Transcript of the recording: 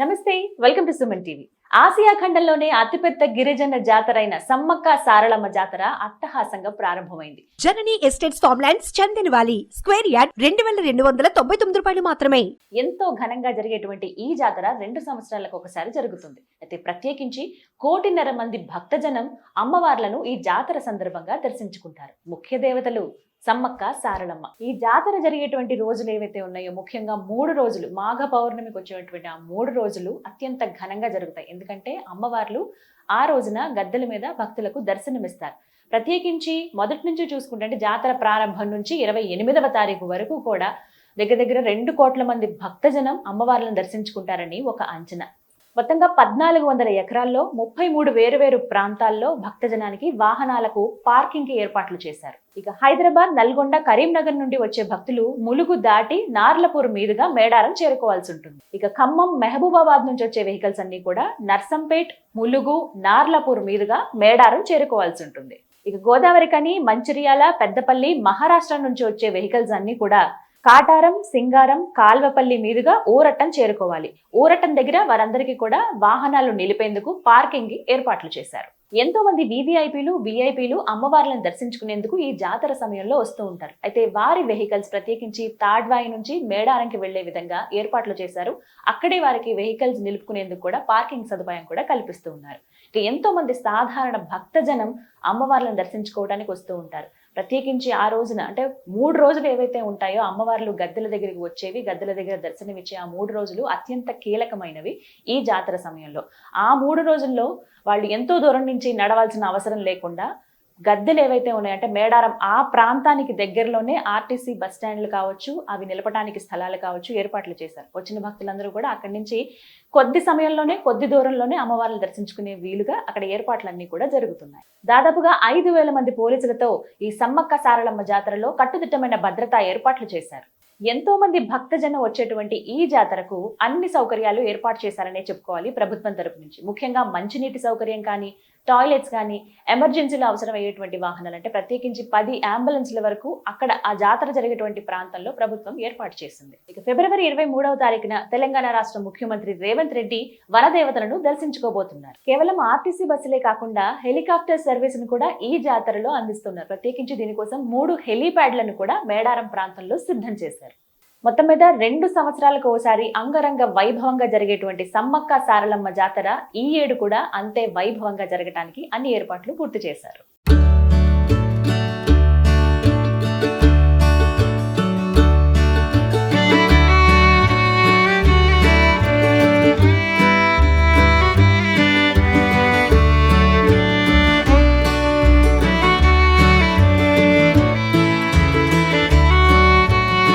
నమస్తే, welcome to Suman TV. Asia ఖండంలోనే అతిపెద్ద గిరిజన జాతర అయిన సమ్మక్క సారళమ్మ జాతర అట్టహాసంగా ప్రారంభమైంది. జననీ estates farmlands Chandan valley square yard 2299 రూపాయలు మాత్రమే. ఎంతో ఘనంగా జరిగేటువంటి ఈ జాతర 2 సంవత్సరాలకు ఒకసారి జరుగుతుంది. అయితే ప్రత్యేకించి 1.5 కోటి మంది భక్తజనం అమ్మవార్లను ఈ జాతర సందర్భంగా దర్శించుకుంటారు. ముఖ్య దేవతలు సమ్మక్క సారళమ్మ. ఈ జాతర జరిగేటువంటి రోజులు ఏవైతే ఉన్నాయో, ముఖ్యంగా 3 రోజులు, మాఘ పౌర్ణమికి వచ్చేటువంటి ఆ 3 రోజులు అత్యంత ఘనంగా జరుగుతాయి. ఎందుకంటే అమ్మవార్లు ఆ రోజున గద్దెల మీద భక్తులకు దర్శనమిస్తారు. ప్రత్యేకించి మొదటి నుంచి చూసుకుంటే జాతర ప్రారంభం నుంచి 28వ తారీఖు వరకు కూడా దగ్గర 2 కోట్ల మంది భక్తజనం అమ్మవార్లను దర్శించుకుంటారని ఒక అంచనా. మొత్తంగా 1400 ఎకరాల్లో 33 వేరువేరు ప్రాంతాల్లో భక్తజనానికి వాహనాలకు పార్కింగ్ కి ఏర్పాట్లు చేశారు. ఇక హైదరాబాద్, నల్గొండ, కరీంనగర్ నుండి వచ్చే భక్తులు ములుగు దాటి నార్లపూర్ మీదుగా మేడారం చేరుకోవాల్సి ఉంటుంది. ఇక ఖమ్మం, మహబూబాబాద్ నుంచి వచ్చే వెహికల్స్ అన్ని కూడా నర్సంపేట్, ములుగు, నార్లపూర్ మీదుగా మేడారం చేరుకోవాల్సి ఉంటుంది. ఇక గోదావరికని, మంచిర్యాల, పెద్దపల్లి, మహారాష్ట్ర నుంచి వచ్చే వెహికల్స్ అన్ని కూడా కాటారం, సింగారం, కాల్వపల్లి మీదుగా ఊరట్టం చేరుకోవాలి. ఊరట్టం దగ్గర వారందరికీ కూడా వాహనాలు నిలిపేందుకు పార్కింగ్ ఏర్పాట్లు చేశారు. ఎంతో మంది వివిఐపీలు, విఐపీలు అమ్మవార్లను దర్శించుకునేందుకు ఈ జాతర సమయంలో వస్తూ ఉంటారు. అయితే వారి వెహికల్స్ ప్రత్యేకించి తాడ్వాయి నుంచి మేడారంకి వెళ్లే విధంగా ఏర్పాట్లు చేశారు. అక్కడే వారికి వెహికల్స్ నిలుపుకునేందుకు కూడా పార్కింగ్ సదుపాయం కూడా కల్పిస్తూ ఉన్నారు. ఇక ఎంతో మంది సాధారణ భక్తజనం అమ్మవార్లను దర్శించుకోవడానికి వస్తూ ఉంటారు. ప్రత్యేకించి ఆ రోజున అంటే 3 రోజులు ఏవైతే ఉంటాయో అమ్మవార్లు గద్దెల దగ్గరికి వచ్చేవి, గద్దెల దగ్గర దర్శనమిచ్చే ఆ 3 రోజులు అత్యంత కీలకమైనవి ఈ జాతర సమయంలో. ఆ 3 రోజుల్లో వాళ్ళు ఎంతో దూరం నుంచి నడవాల్సిన అవసరం లేకుండా గద్దెలు ఏవైతే ఉన్నాయంటే మేడారం ఆ ప్రాంతానికి దగ్గరలోనే ఆర్టీసీ బస్ స్టాండ్లు కావచ్చు, అవి నిలపడానికి స్థలాలు కావచ్చు ఏర్పాట్లు చేశారు. వచ్చిన భక్తులందరూ కూడా అక్కడి నుంచి కొద్ది సమయంలోనే, కొద్ది దూరంలోనే అమ్మవారిని దర్శించుకునే వీలుగా అక్కడ ఏర్పాట్లన్నీ కూడా జరుగుతున్నాయి. దాదాపుగా 5,000 మంది పోలీసులతో ఈ సమ్మక్క సారళమ్మ జాతరలో కట్టుదిట్టమైన భద్రతా ఏర్పాట్లు చేశారు. ఎంతో మంది భక్తజనం వచ్చేటువంటి ఈ జాతరకు అన్ని సౌకర్యాలు ఏర్పాటు చేశారనే చెప్పుకోవాలి ప్రభుత్వం తరపు నుంచి. ముఖ్యంగా మంచినీటి సౌకర్యం కానీ, టాయిలెట్స్ కానీ, ఎమర్జెన్సీలో అవసరమయ్యేటువంటి వాహనాలు అంటే ప్రత్యేకించి 10 అంబులెన్స్ల వరకు అక్కడ ఆ జాతర జరిగేటువంటి ప్రాంతంలో ప్రభుత్వం ఏర్పాటు చేసింది. ఇక ఫిబ్రవరి 23వ తారీఖున తెలంగాణ రాష్ట్ర ముఖ్యమంత్రి రేవంత్ రెడ్డి వనదేవతలను దర్శించుకోబోతున్నారు. కేవలం ఆర్టీసీ బస్సులే కాకుండా హెలికాప్టర్ సర్వీస్ ను కూడా ఈ జాతరలో అందిస్తున్నారు. ప్రత్యేకించి దీనికోసం 3 హెలీప్యాడ్లను కూడా మేడారం ప్రాంతంలో సిద్ధం చేశారు. మొత్తం మీద 2 సంవత్సరాలకు ఓసారి అంగరంగ వైభవంగా జరిగేటువంటి సమ్మక్క సారళమ్మ జాతర ఈ ఏడు కూడా అంతే వైభవంగా జరగడానికి అన్ని ఏర్పాట్లు పూర్తి చేశారు.